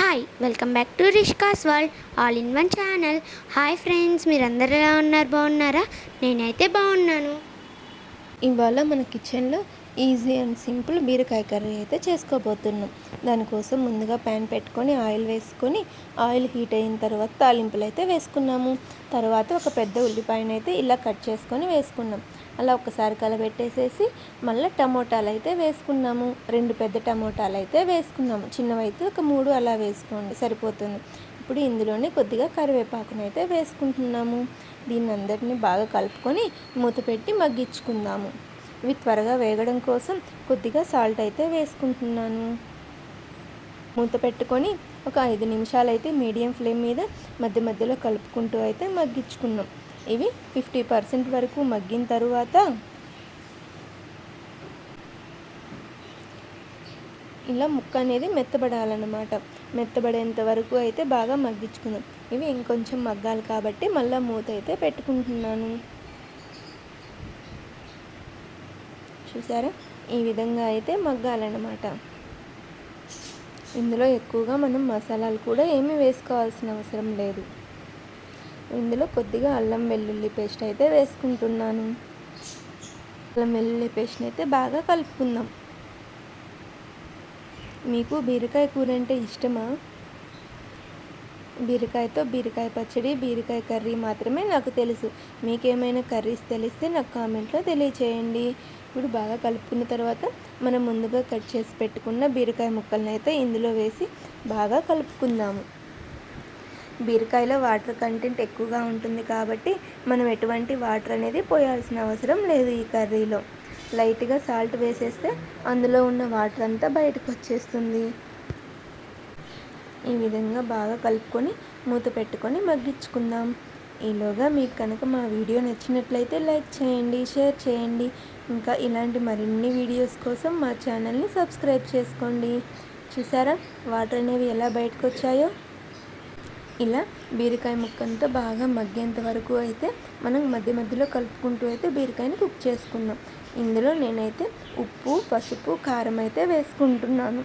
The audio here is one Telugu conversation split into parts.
Hi welcome back to Rishka's world all in one channel. Hi friends, మీరందరూ ఎలా ఉన్నారు? బాగున్నారా? నేనైతే బాగున్నాను. ఇవాళ మన కిచెన్లో ఈజీ అండ్ సింపుల్ బీరకాయ కర్రీ అయితే చేసుకోబోతున్నాం. దానికోసం ముందుగా ప్యాన్ పెట్టుకొని ఆయిల్ వేసుకొని ఆయిల్ హీట్ అయిన తర్వాత తాలింపులు అయితే వేసుకున్నాము. తర్వాత ఒక పెద్ద ఉల్లిపాయను అయితే ఇలా కట్ చేసుకొని వేసుకున్నాం. అలా ఒకసారి కలబెట్టేసేసి మళ్ళీ టమోటాలు అయితే వేసుకున్నాము. 2 పెద్ద టమోటాలు అయితే వేసుకున్నాము. చిన్నవైతే ఒక 3 అలా వేసుకోండి, సరిపోతుంది. ఇప్పుడు ఇందులోనే కొద్దిగా కరివేపాకును అయితే వేసుకుంటున్నాము. దీన్ని అందరినీ బాగా కలుపుకొని మూత పెట్టి మగ్గించుకుందాము. ఇవి త్వరగా వేగడం కోసం కొద్దిగా సాల్ట్ అయితే వేసుకుంటున్నాను. మూత పెట్టుకొని ఒక 5 నిమిషాలు అయితే మీడియం ఫ్లేమ్ మీద మధ్య మధ్యలో కలుపుకుంటూ అయితే మగ్గించుకున్నాం. ఇవి 50% వరకు మగ్గిన తరువాత ఇలా ముక్క అనేది మెత్తబడాలన్నమాట. మెత్తబడేంత వరకు అయితే బాగా మగ్గించుకుందాం. ఇవి ఇంకొంచెం మగ్గాలి కాబట్టి మళ్ళీ మూత అయితే పెట్టుకుంటున్నాను. చూసారా, ఈ విధంగా అయితే మగ్గాలన్నమాట. ఇందులో ఎక్కువగా మనం మసాలాలు కూడా ఏమీ వేసుకోవాల్సిన అవసరం లేదు. ఇందులో కొద్దిగా అల్లం వెల్లుల్లి పేస్ట్ అయితే వేసుకుంటున్నాను. అల్లం వెల్లుల్లి పేస్ట్ని అయితే బాగా కలుపుకుందాం. మీకు బీరకాయ కూర అంటే ఇష్టమా? బీరకాయతో బీరకాయ పచ్చడి, బీరకాయ కర్రీ మాత్రమే నాకు తెలుసు. మీకేమైనా కర్రీస్ తెలిస్తే నాకు కామెంట్లో తెలియచేయండి. ఇప్పుడు బాగా కలుపుకున్న తర్వాత మనం ముందుగా కట్ చేసి పెట్టుకున్న బీరకాయ ముక్కలను అయితే ఇందులో వేసి బాగా కలుపుకుందాము. బీరకాయలో వాటర్ కంటెంట్ ఎక్కువగా ఉంటుంది కాబట్టి మనం ఎటువంటి వాటర్ అనేది పోయాల్సిన అవసరం లేదు. ఈ కర్రీలో లైట్గా సాల్ట్ వేసేస్తే అందులో ఉన్న వాటర్ అంతా బయటకు వచ్చేస్తుంది. ఈ విధంగా బాగా కలుపుకొని మూత పెట్టుకొని మగ్గించుకుందాం. ఈలోగా మీకు కనుక మా వీడియో నచ్చినట్లయితే లైక్ చేయండి, షేర్ చేయండి. ఇంకా ఇలాంటి మరిన్ని వీడియోస్ కోసం మా ఛానల్ని సబ్స్క్రైబ్ చేసుకోండి. చూసారా వాటర్ అనేవి ఎలా బయటకు వచ్చాయో? ఇలా బీరకాయ ముక్కంతా బాగా మగ్గేంత వరకు అయితే మనం మధ్య మధ్యలో కలుపుకుంటూ అయితే బీరకాయని కుక్ చేసుకుందాం. ఇందులో నేనైతే ఉప్పు, పసుపు, కారం అయితే వేసుకుంటున్నాను.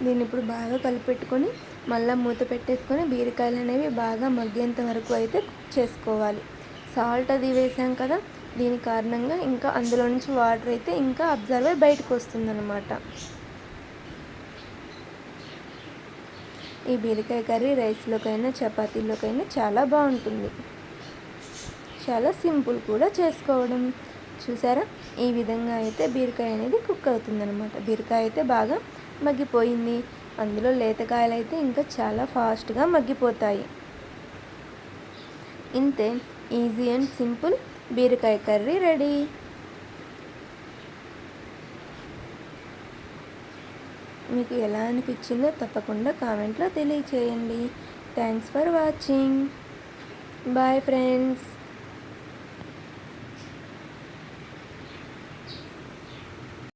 దీన్ని ఇప్పుడు బాగా కలిపెట్టుకొని మళ్ళీ మూత పెట్టేసుకొని బీరకాయలు అనేవి బాగా మగ్గేంత వరకు అయితే కుక్ చేసుకోవాలి. సాల్ట్ అది వేసాం కదా, దీని కారణంగా ఇంకా అందులో నుంచి వాటర్ అయితే ఇంకా అబ్జర్వ్ అయ్యి బయటకు వస్తుందన్నమాట. ఈ బీరకాయ కర్రీ రైస్లోకైనా చపాతీలోకైనా చాలా బాగుంటుంది. చాలా సింపుల్ కూడా చేసుకోవడం. చూసారా, ఈ విధంగా అయితే బీరకాయ అనేది కుక్ అవుతుందన్నమాట. బీరకాయ అయితే బాగా మగ్గిపోయింది. అందులో లేతకాయలు అయితే ఇంకా చాలా ఫాస్ట్గా మగ్గిపోతాయి. ఇంతే, ఈజీ అండ్ సింపుల్ బీరకాయ కర్రీ రెడీ. మీకు ఎలా అనిపించిందో తప్పకుండా కామెంట్లో తెలియచేయండి. Thanks for watching. Bye friends.